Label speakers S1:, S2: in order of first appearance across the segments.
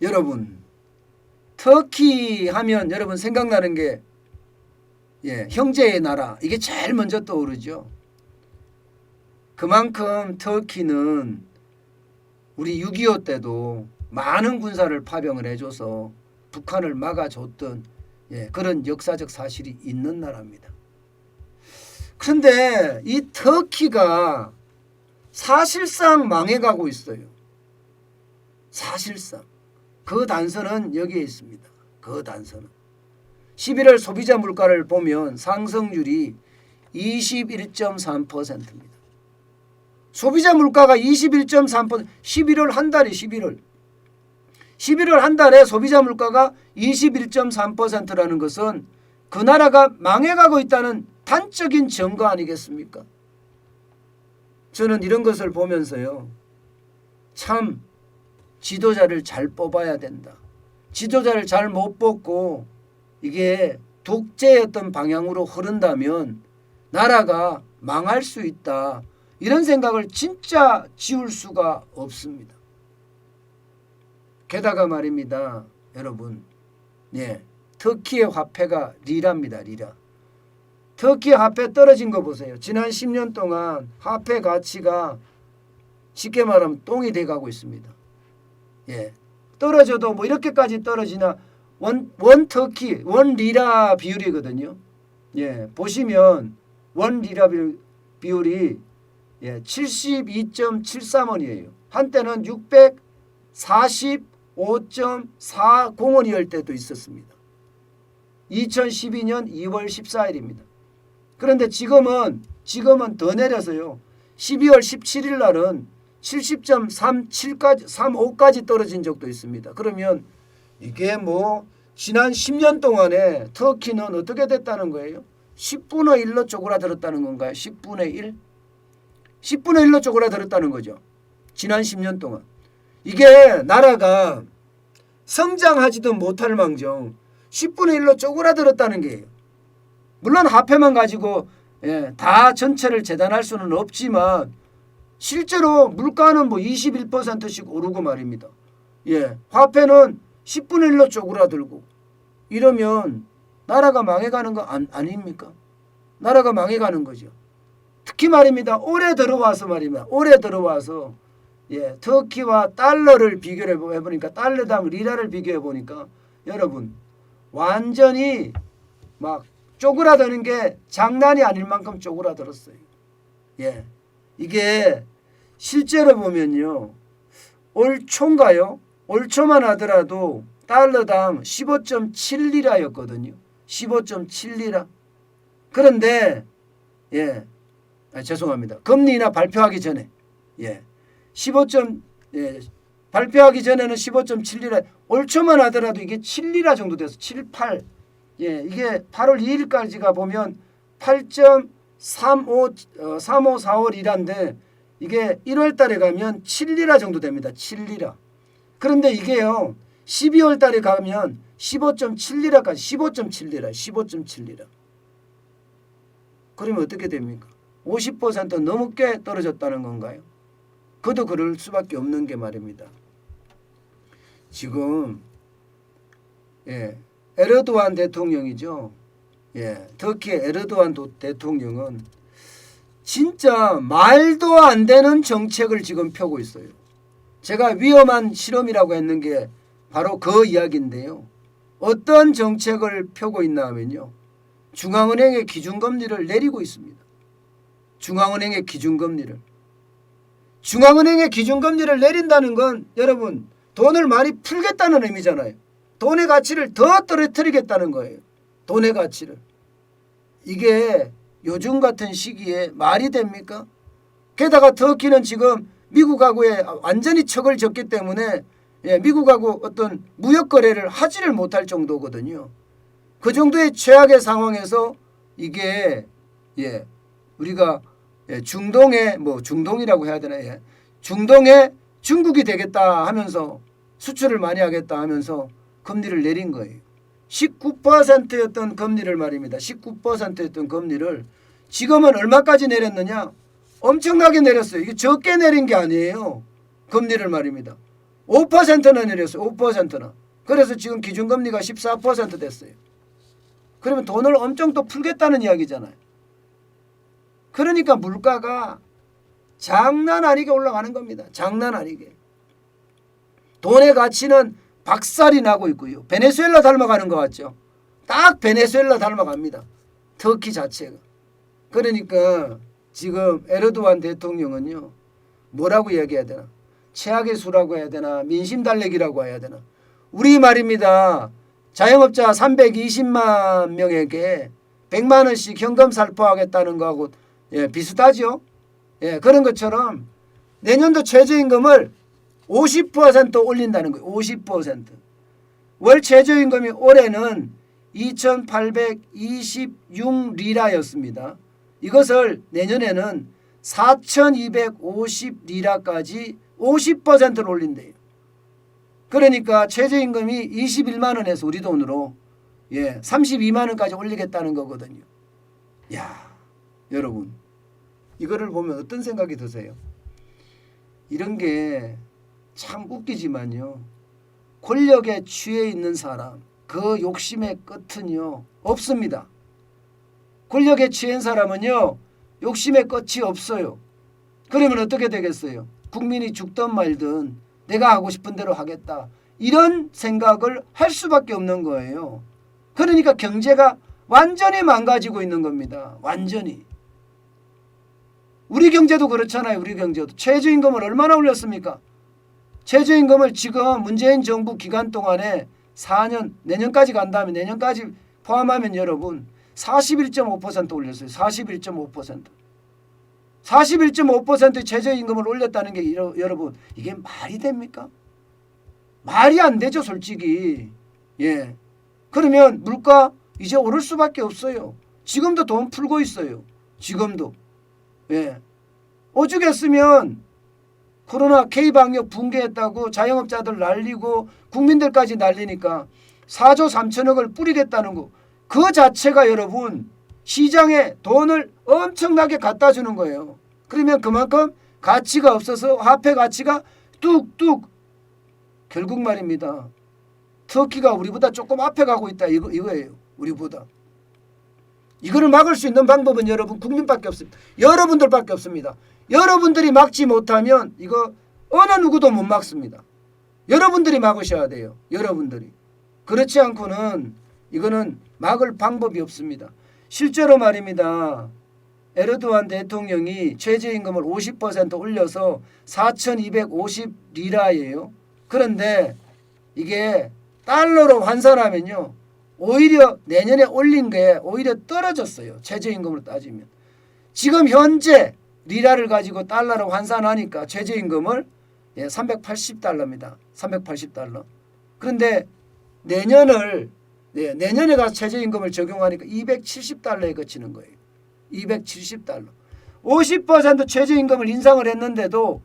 S1: 여러분 터키 하면 여러분 생각나는 게 형제의 나라 이게 제일 먼저 떠오르죠. 그만큼 터키는 우리 6.25 때도 많은 군사를 파병을 해줘서 북한을 막아줬던 그런 역사적 사실이 있는 나라입니다. 그런데 이 터키가 사실상 망해가고 있어요. 사실상. 그 단서는 여기에 있습니다. 그 단서는. 11월 소비자 물가를 보면 상승률이 21.3%입니다. 소비자 물가가 21.3%, 11월 한 달이 11월 한 달에 소비자 물가가 21.3%라는 것은 그 나라가 망해가고 있다는 단적인 증거 아니겠습니까? 저는 이런 것을 보면서요. 참 지도자를 잘 뽑아야 된다. 지도자를 잘 못 뽑고 이게 독재의 어떤 방향으로 흐른다면 나라가 망할 수 있다. 이런 생각을 진짜 지울 수가 없습니다. 게다가 말입니다. 여러분. 터키의 화폐가 리라입니다. 리라. 터키의 화폐 떨어진 거 보세요. 지난 10년 동안 화폐 가치가 쉽게 말하면 똥이 돼가고 있습니다. 떨어져도 뭐 이렇게까지 떨어지나 원 터키 원 리라 비율이거든요. 보시면 원 리라 비율이 72.73원이에요. 한때는 645.40원이었을 때도 있었습니다. 2012년 2월 14일입니다. 그런데 지금은 더 내려서요. 12월 17일 날은 70.35까지 떨어진 적도 있습니다. 그러면 이게 뭐 지난 10년 동안에 터키는 어떻게 됐다는 거예요? 10분의 1로 쪼그라들었다는 건가요? 10분의 1? 10분의 1로 쪼그라들었다는 거죠. 지난 10년 동안. 이게 나라가 성장하지도 못할 망정 10분의 1로 쪼그라들었다는 게예요. 물론 화폐만 가지고 다 전체를 재단할 수는 없지만 실제로 물가는 뭐 21%씩 오르고 말입니다. 화폐는 10분의 1로 쪼그라들고 이러면 나라가 망해가는 거 아닙니까? 나라가 망해가는 거죠. 특히 말입니다. 올해 들어와서 터키와 달러를 비교를 해보니까 달러당 리라를 비교해 보니까 여러분 완전히 막 쪼그라드는 게 장난이 아닐 만큼 쪼그라들었어요. 이게 실제로 보면요. 올 초인가요? 올 초만 하더라도 달러당 15.7리라였거든요. 15.7리라. 그런데 죄송합니다. 금리 인하 발표하기 전에 발표하기 전에는 15.7리라. 올 초만 하더라도 이게 7리라 정도 돼서 7, 8. 이게 8월 2일까지가 보면 8.3545리라인데 이게 1월 달에 가면 7리라 정도 됩니다. 7리라. 그런데 이게요. 12월 달에 가면 15.7리라까지 15.7리라. 15.7리라. 그러면 어떻게 됩니까? 50% 넘게 떨어졌다는 건가요? 그도 그럴 수밖에 없는 게 말입니다. 지금 에르도안 대통령이죠. 터키의 에르도안 대통령은 진짜 말도 안 되는 정책을 지금 펴고 있어요. 제가 위험한 실험이라고 했는 게 바로 그 이야기인데요. 어떤 정책을 펴고 있나 하면요. 중앙은행의 기준금리를 내리고 있습니다. 중앙은행의 기준금리를 내린다는 건 여러분 돈을 많이 풀겠다는 의미잖아요. 돈의 가치를 더 떨어뜨리겠다는 거예요. 돈의 가치를. 이게 요즘 같은 시기에 말이 됩니까? 게다가 터키는 지금 미국하고의 완전히 척을 졌기 때문에 미국하고 어떤 무역 거래를 하지를 못할 정도거든요. 그 정도의 최악의 상황에서 이게 우리가 중동의 중동이라고 해야 되나 중동의 중국이 되겠다 하면서 수출을 많이 하겠다 하면서 금리를 내린 거예요. 19%였던 금리를 말입니다. 19%였던 금리를 지금은 얼마까지 내렸느냐? 엄청나게 내렸어요. 이게 적게 내린 게 아니에요. 금리를 말입니다. 5%나 내렸어요. 5%나. 그래서 지금 기준금리가 14% 됐어요. 그러면 돈을 엄청 또 풀겠다는 이야기잖아요. 그러니까 물가가 장난 아니게 올라가는 겁니다. 장난 아니게. 돈의 가치는 박살이 나고 있고요. 베네수엘라 닮아가는 것 같죠. 딱 베네수엘라 닮아갑니다. 터키 자체가. 그러니까 지금 에르도안 대통령은요. 뭐라고 이야기해야 되나. 최악의 수라고 해야 되나. 민심 달래기라고 해야 되나. 우리 말입니다. 자영업자 320만 명에게 100만 원씩 현금 살포하겠다는 거하고 비슷하죠. 그런 것처럼 내년도 최저임금을 50% 올린다는 거예요. 50%. 월 최저임금이 올해는 2,826리라였습니다. 이것을 내년에는 4,250리라까지 50%를 올린대요. 그러니까 최저임금이 21만 원에서 우리 돈으로 32만 원까지 올리겠다는 거거든요. 야, 여러분 이거를 보면 어떤 생각이 드세요? 이런 게 참 웃기지만요. 권력에 취해 있는 사람 그 욕심의 끝은요 없습니다. 권력에 취한 사람은요 욕심의 끝이 없어요. 그러면 어떻게 되겠어요? 국민이 죽든 말든 내가 하고 싶은 대로 하겠다. 이런 생각을 할 수밖에 없는 거예요. 그러니까 경제가 완전히 망가지고 있는 겁니다. 완전히. 우리 경제도 그렇잖아요. 우리 경제도. 최저임금을 얼마나 올렸습니까? 최저임금을 지금 문재인 정부 기간 동안에 4년, 내년까지 간다면 내년까지 포함하면 여러분 41.5% 올렸어요. 41.5%. 41.5% 최저임금을 올렸다는 게 여러분 이게 말이 됩니까? 말이 안 되죠 솔직히. 그러면 물가 이제 오를 수밖에 없어요. 지금도 돈 풀고 있어요. 지금도. 오죽했으면 코로나 K방역 붕괴했다고 자영업자들 날리고 국민들까지 날리니까 4조 3천억을 뿌리겠다는 거. 그 자체가 여러분 시장에 돈을 엄청나게 갖다 주는 거예요. 그러면 그만큼 가치가 없어서 화폐 가치가 뚝뚝 결국 말입니다. 터키가 우리보다 조금 앞에 가고 있다 이거예요. 우리보다. 이거를 막을 수 있는 방법은 여러분 국민밖에 없습니다. 여러분들밖에 없습니다. 여러분들이 막지 못하면 이거 어느 누구도 못 막습니다. 여러분들이 막으셔야 돼요. 여러분들이. 그렇지 않고는 이거는 막을 방법이 없습니다. 실제로 말입니다. 에르도안 대통령이 최저임금을 50% 올려서 4,250리라예요. 그런데 이게 달러로 환산하면요. 오히려 내년에 올린 게 오히려 떨어졌어요. 최저임금으로 따지면. 지금 현재 리라를 가지고 달러로 환산하니까 최저임금을 380달러입니다. 380달러. 그런데 내년에 가서 최저임금을 적용하니까 270달러에 그치는 거예요. 270달러. 50% 최저임금을 인상을 했는데도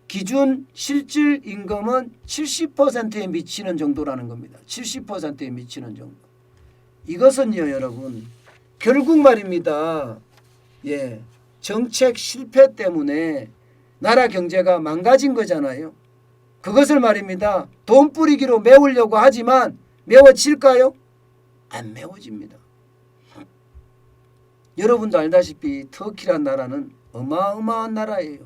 S1: 기준 실질 임금은 70%에 미치는 정도라는 겁니다. 70%에 미치는 정도. 이것은요 여러분 결국 말입니다. 정책 실패 때문에 나라 경제가 망가진 거잖아요. 그것을 말입니다. 돈 뿌리기로 메우려고 하지만 메워질까요? 안 메워집니다. 여러분도 알다시피 터키란 나라는 어마어마한 나라예요.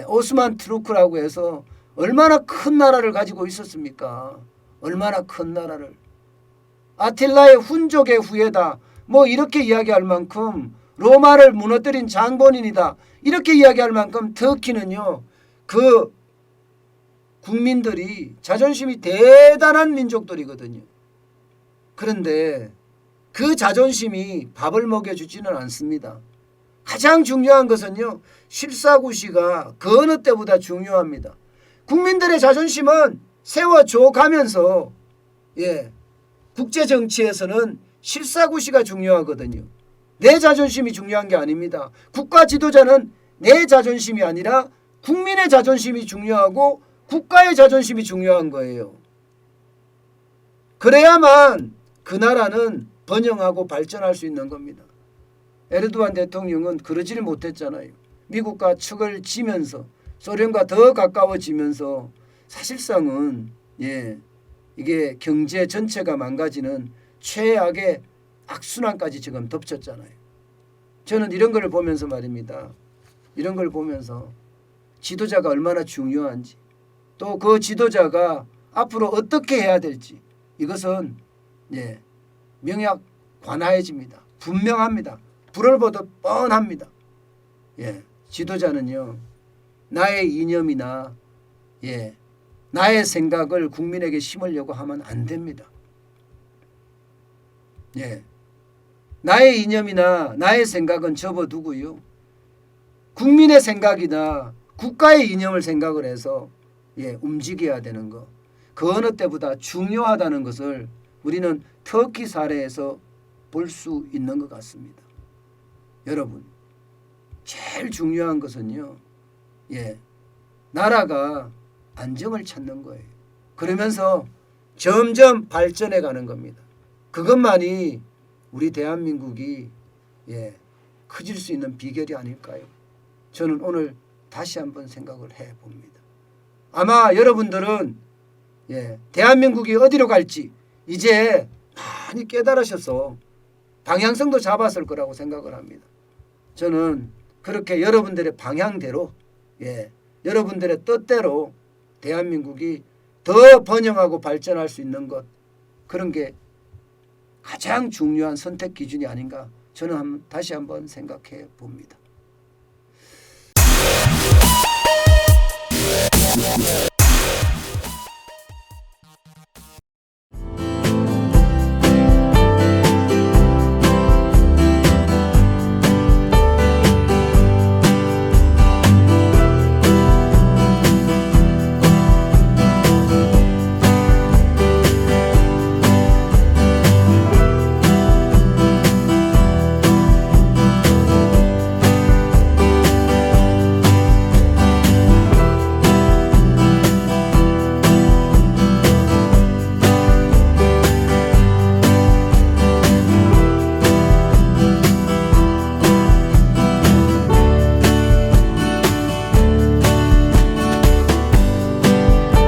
S1: 오스만 투르크라고 해서 얼마나 큰 나라를 가지고 있었습니까? 얼마나 큰 나라를. 아틸라의 훈족의 후예다. 뭐 이렇게 이야기할 만큼 로마를 무너뜨린 장본인이다. 이렇게 이야기할 만큼 터키는요. 그 국민들이 자존심이 대단한 민족들이거든요. 그런데 그 자존심이 밥을 먹여주지는 않습니다. 가장 중요한 것은요. 실사구시가 그 어느 때보다 중요합니다. 국민들의 자존심은 세워줘 가면서 국제정치에서는 실사구시가 중요하거든요. 내 자존심이 중요한 게 아닙니다. 국가 지도자는 내 자존심이 아니라 국민의 자존심이 중요하고 국가의 자존심이 중요한 거예요. 그래야만 그 나라는 번영하고 발전할 수 있는 겁니다. 에르도안 대통령은 그러지를 못했잖아요. 미국과 척을 지면서 소련과 더 가까워지면서 사실상은 이게 경제 전체가 망가지는 최악의 악순환까지 지금 덮쳤잖아요. 저는 이런 걸 보면서 말입니다. 이런 걸 보면서 지도자가 얼마나 중요한지 또 그 지도자가 앞으로 어떻게 해야 될지 이것은 명약관화해집니다. 분명합니다. 불을 보듯 뻔합니다. 지도자는요. 나의 이념이나 나의 생각을 국민에게 심으려고 하면 안 됩니다. 나의 이념이나 나의 생각은 접어두고요. 국민의 생각이나 국가의 이념을 생각을 해서 움직여야 되는 것. 그 어느 때보다 중요하다는 것을 우리는 터키 사례에서 볼 수 있는 것 같습니다. 여러분, 제일 중요한 것은요. 나라가 안정을 찾는 거예요. 그러면서 점점 발전해 가는 겁니다. 그것만이 우리 대한민국이 커질 수 있는 비결이 아닐까요? 저는 오늘 다시 한번 생각을 해봅니다. 아마 여러분들은 대한민국이 어디로 갈지 이제 많이 깨달으셔서 방향성도 잡았을 거라고 생각을 합니다. 저는 그렇게 여러분들의 방향대로 여러분들의 뜻대로 대한민국이 더 번영하고 발전할 수 있는 것 그런 게 가장 중요한 선택 기준이 아닌가 저는 다시 한번 생각해 봅니다.